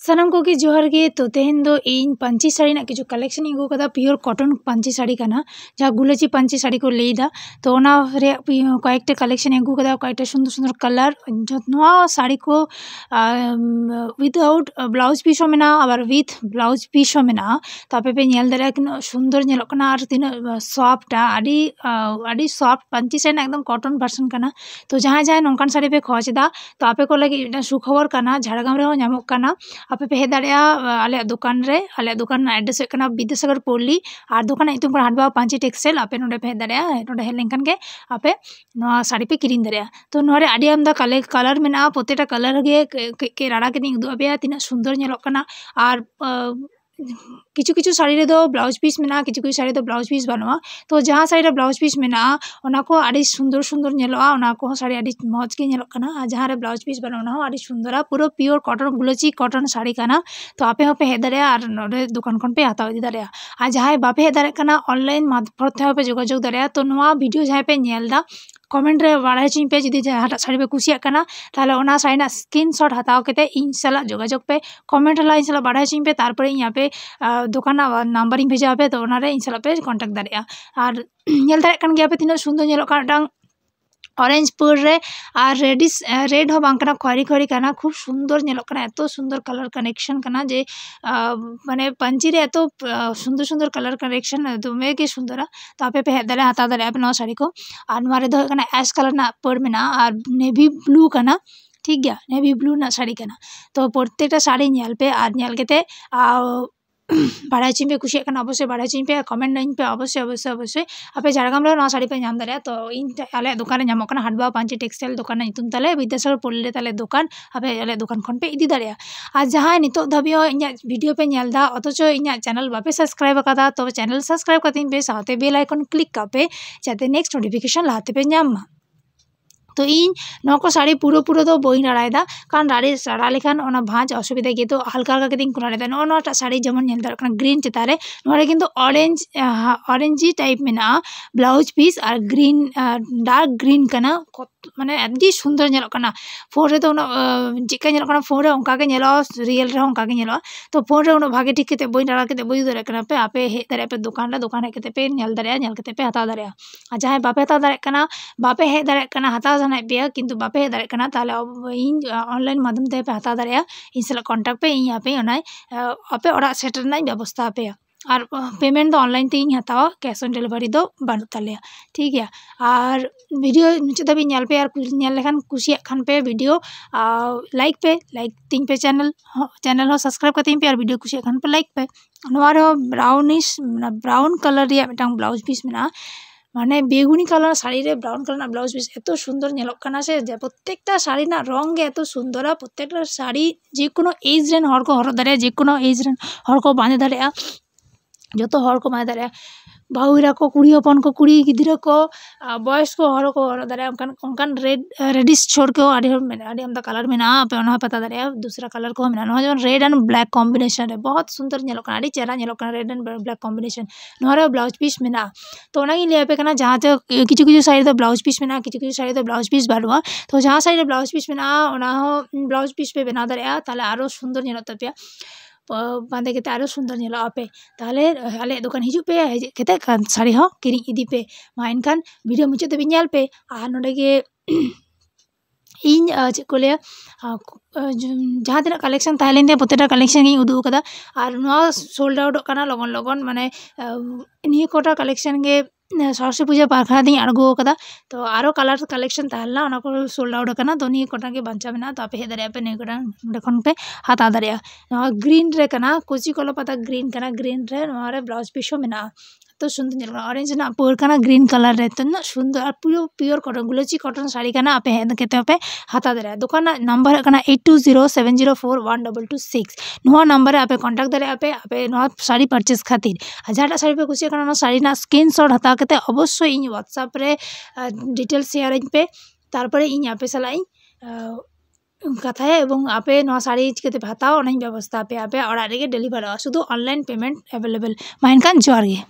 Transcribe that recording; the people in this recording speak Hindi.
सनम को की जोहर गे तो तेहन दो इन पंची साड़ी ना किछु कलेक्शन इगू कदा प्योर कॉटन पंची साड़ी कना जहाँ गुलाची पंची साड़ी को लेदा तो ओना रे कयेकटा कलेक्शन इगू कदा कयेकटा सुंदर सुंदर कलर नोआ साड़ी को विदाउट ब्लाउज पीस मेना आबार विथ ब्लाउज पीस मेना तो आपे पे नेल दारे किना सुंदर नेलो कना आर तिना सॉफ्ट आडी सॉफ्ट पंची साड़ी ना एकदम कॉटन वर्जन कना तो जहाँ जहाँ नोंकान साड़ी पे खोजदा तो आपे को लगी सुखबर कना झाड़ग्राम रे हो ᱧᱟᱢᱚᱜ कना आपे पे हे दाड़िया आले दुकान रे आले दुकान एड्रेस कना विद्यासागर पल्ली और दुकान ᱧᱩᱛᱩᱢ कना हाटबा पांची टेक्सटाइल आपे नोडे पे हे दाड़िया नोडे हे लेनखान गे आपे नोआ साड़ी पे किरिन दाड़िया तो नोरे आडी आमदा कलर मेना प्रत्येकटा कलर गे के राड़ा के उदुग आपेया तिना सुंदर ᱧᱮᱞᱚᱜ कना और किछु किछु साड़ी रे दो ब्लाउज पीस मेना किछु किछु साड़ी दो ब्लाउज पीस बानुआ तो जहाँ साड़ी रे ब्लाउज पीस मेना ओना को आडी सुंदर सुंदर ᱧᱮᱞᱚᱜᱼᱟ ओना को साड़ी आडी मौज के ᱧᱮᱞᱚᱜ कना और जहाँ रे ब्लाउज पीस बानुआ ओना हो आडी सुंदरा पूरा प्योर कॉटन गुलाची कॉटन साड़ी कना तो आपे होपे हे दाड़िया और नोडे दुकान खन पे हाताव इदी दाड़िया और जहाँ बापे हे दाड़े कना ऑनलाइन माध्यम ते होपे जोगाजोग दाड़िया तो नोआ वीडियो जहाँ पे ᱧᱮᱞदा कमेंट रे बाड़ाय चिन पे जुदी जहाँ साड़ी पे कुसिया कना ताहले ओना साड़ी ना स्क्रीनशॉट हताव केते इन साला जोगाजोग पे कमेंट ला इन साला बाड़ाय चिन पे तारपरे इन यहाँ पे दुकान नंबर इन भेजा पे तो ओना रे इन साला पे कांटेक्ट दाड़िया और नेल दाड़े कन गया पे तिना सुंदर ᱧᱮᱞᱚᱜ कना ऑरेंज पुर रे और रेडिश रेड हो बांकना खरी खरी कना खूब सुंदर ᱧᱮᱞᱚᱜ कना एतो सुंदर कलर कनेक्शन कना जे माने पंची रे एतो सुंदर सुंदर कलर कनेक्शन दमे के सुंदरा तो आपे पे दाड़े हता दाड़े आप नवा साड़ी को और नवा रे दो कना एश कलर ना पर मेना और नेवी ब्लू कना ठीक गया नेवी ब्लू ना साड़ी कना तो प्रत्येकटा साड़ी ᱧᱮᱞ पे और ᱧᱮᱞ केते बाड़ाय चिन पे कुसिया कना अवश्य बाड़ाय चिन पे कमेंट इन पे अवश्य अवश्य अवश्य आपे झाड़ग्राम रे नवा साड़ी पे नाम दाड़िया तो इन आले दुकान रे ᱧᱟᱢᱚᱜ कना हाटबा पांची टेक्सटाइल दुकान ᱧᱩᱛᱩᱢ ताले विद्यासागर पल्ली ताले दुकान आपे आले दुकान खन पे इदी दाड़िया और जहाँ नितो धाबी इन वीडियो पे ᱧᱮᱞदा अथचो इन चैनल बापे सब्सक्राइब अकादा तो चैनल सब्सक्राइब कतिन पे साथे बेल आइकन क्लिक कापे जाते नेक्स्ट नोटिफिकेशन लाते पे ᱧᱟᱢ तो इन नौको साड़ी पूरा पूरा तो बई राड़ायदा कारण राड़ा लेखान ओना भाज असुविधा गे तो हल्का हल्का के राड़ायदा नोटा साड़ी जेमन ᱧᱮᱞ दाड़े कना ग्रीन चेतारे नोरे किंतु ऑरेंजी टाइप मेना ब्लाउज पीस और ग्रीन डार्क ग्रीन कना माने अति सुंदर ᱧᱮᱞᱚᱜ कना फोन रे तो चिका ᱧᱮᱞᱚᱜ कना फोन रे ओंका के ᱧᱮᱞᱚᱜ रियल रे ओंका के ᱧᱮᱞᱚᱜ तो फोन रे भागे ठीक केते बई राड़ा केते बई दाड़े कना पे आपे हे दाड़े पे दुकान रे केते पे ᱧᱮᱞ दाड़े ᱧᱮल केते पे हता दाड़े आ जहां बापे हता दाड़े कना बापे हे दाड़े कना हता जाना पे किंतु बापे हे दाड़े कना ताले इन ऑनलाइन माध्यम ते पे हता दाड़े इन साला कांटेक्ट पे इन आपे ओना आपे ओड़ा सेटर ना व्यवस्था पे और पेमेंट तो ऑनलाइन ते इन हतावा कैश ऑन डिलीवरी दो बानु ताले ठीक है और वीडियो मुझे तभी ᱧᱮᱞ पे और ᱧᱮᱞ लेखान कुसिया खान पे वीडियो लाइक तीन पे चैनल हो सब्सक्राइब करते पे और वीडियो कुसिया खान पे लाइक पे नोआ ब्राउन कलर रिया मिटांग ब्लाउज पीस मेना माने बेगुनी कलर साड़ी रे ब्राउन कलर ब्लाउज पीस एतो सुंदर ᱧᱮᱞᱚᱜ कना से प्रत्येकटा साड़ी ना रंग गे एतो सुंदरा प्रत्येकटा साड़ी जे कोनो एज रेन हर को हर दाड़े जे कोनो एज रेन हर को बांधे दाड़े जो तो हर को बांधे दाड़े बाहुरा को कुड़ी हपन को कुड़ी गिद्रा को बॉयस को हर दाड़े उनकान रेडिश छोड़ के आडी आमदा कलर मेना पे ओना पता दाड़े दूसरा कलर को मेना जेमन रेड एंड ब्लैक कॉम्बिनेशन रे बहुत सुंदर ᱧᱮᱞᱚᱜ कना आडी चेहरा ᱧᱮᱞᱚᱜ कना रेड एंड ब्लैक कॉम्बिनेशन नोरे ब्लाउज पीस मेना तो ओना गी ले पे कना जहाँ ते किछु किछु साड़ी दो ब्लाउज पीस मेना किछु किछु साड़ी दो ब्लाउज पीस बानुआ तो जहाँ साड़ी रे ब्लाउज पीस मेना ओना हो ब्लाउज पीस पे बना दाड़े ताले आरो सुंदर ᱧᱮᱞᱚᱜ तपिया बांधे केते आरो सुंदर ᱧᱮᱞᱚᱜ पे ताहले आले दुकान हिजु पे हेज केते साड़ी हो किरी इदी पे मा इनखान वीडियो मुचे तबे ᱧᱮᱞ पे आ नोडे गे इन चे को ले जहाँ तना कलेक्शन तहलेन ते प्रत्येकटा कलेक्शन गिन उदुग कदा और नोआ सोल्ड आउट कना लगन लगन माने निये कोटा कलेक्शन गे सरस्वती पूजा पाखा दी अड़गो कदा तो आरो कलर कलेक्शन तहलना ओना को सोल्ड आउट कना तो निये कोटा के बंचा मेना तो आपे हे दाड़े पे निये कोटा देखन पे हता दाड़े ग्रीन रे कना कुची कोलो पता ग्रीन कना ग्रीन रे नोआ रे ब्लाउज पीस मेना तो सुंदर ऑरेंज ना पुर कना ग्रीन कलर रे तो ना सुंदर और पूरा प्योर कॉटन गुलाची कॉटन साड़ी कना आपे हे केते पे हता दाड़े दुकान नंबर कना 8207041226 नोआ नंबर आपे कांटेक्ट दाड़े आपे नोआ साड़ी परचेस खातिर जहाँ साड़ी पे कुसिया कना साड़ी ना स्क्रीनशॉट हता केते अवश्य इन व्हाट्सएप रे डिटेल शेयर पे तारपरे इन आपे सलाई कथा है एवं आपे नोआ साड़ी चिकाते हताओ ओना व्यवस्था पे आपे ओड़ा रे डिलीवर शुधु ऑनलाइन पेमेंट अवेलेबल मा इनखान जोहार गे।